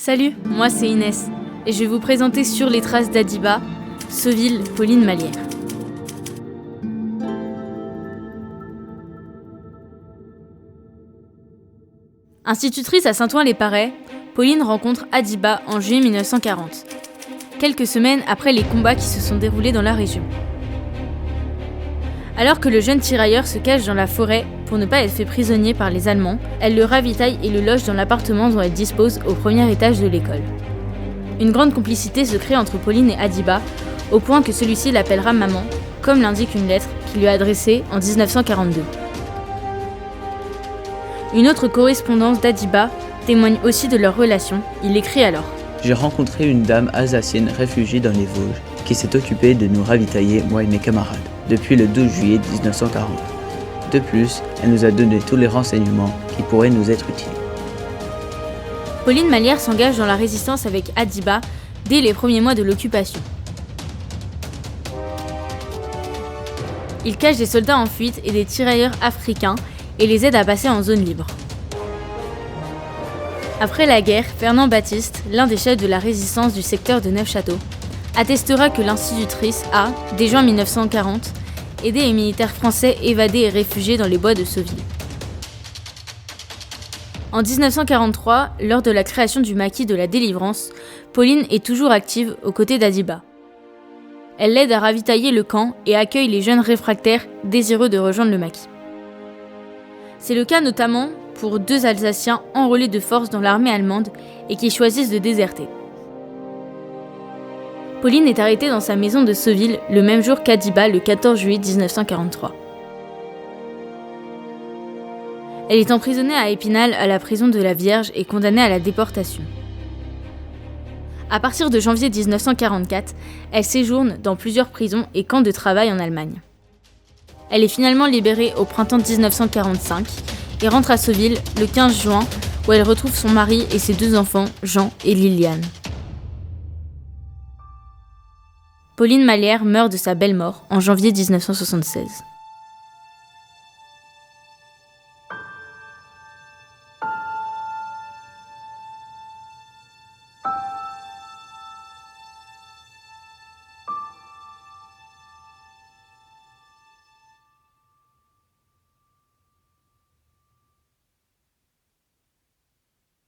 Salut, moi c'est Inès, et je vais vous présenter Sur les traces d'Adiba, Sauville, Pauline Malière. Institutrice à Saint-Ouen-les-Parrais, Pauline rencontre Adiba en juillet 1940, quelques semaines après les combats qui se sont déroulés dans la région. Alors que le jeune tirailleur se cache dans la forêt pour ne pas être fait prisonnier par les Allemands, elle le ravitaille et le loge dans l'appartement dont elle dispose au premier étage de l'école. Une grande complicité se crée entre Pauline et Adiba, au point que celui-ci l'appellera maman, comme l'indique une lettre qu'il lui a adressée en 1942. Une autre correspondance d'Adiba témoigne aussi de leur relation. Il écrit alors : J'ai rencontré une dame alsacienne réfugiée dans les Vosges qui s'est occupée de nous ravitailler, moi et mes camarades, depuis le 12 juillet 1940. De plus, elle nous a donné tous les renseignements qui pourraient nous être utiles. Pauline Malière s'engage dans la résistance avec Adiba dès les premiers mois de l'occupation. Il cache des soldats en fuite et des tirailleurs africains et les aide à passer en zone libre. Après la guerre, Fernand Baptiste, l'un des chefs de la résistance du secteur de Neufchâteau, attestera que l'institutrice a, dès juin 1940, aidé les militaires français évadés et réfugiés dans les bois de Sauville. En 1943, lors de la création du maquis de la Délivrance, Pauline est toujours active aux côtés d'Adiba. Elle l'aide à ravitailler le camp et accueille les jeunes réfractaires désireux de rejoindre le maquis. C'est le cas notamment pour 2 Alsaciens enrôlés de force dans l'armée allemande et qui choisissent de déserter. Pauline est arrêtée dans sa maison de Sauville le même jour qu'Adiba, le 14 juillet 1943. Elle est emprisonnée à Épinal à la prison de la Vierge et condamnée à la déportation. À partir de janvier 1944, elle séjourne dans plusieurs prisons et camps de travail en Allemagne. Elle est finalement libérée au printemps 1945 et rentre à Sauville le 15 juin où elle retrouve son mari et ses 2 enfants, Jean et Liliane. Pauline Malière meurt de sa belle mort en janvier 1976.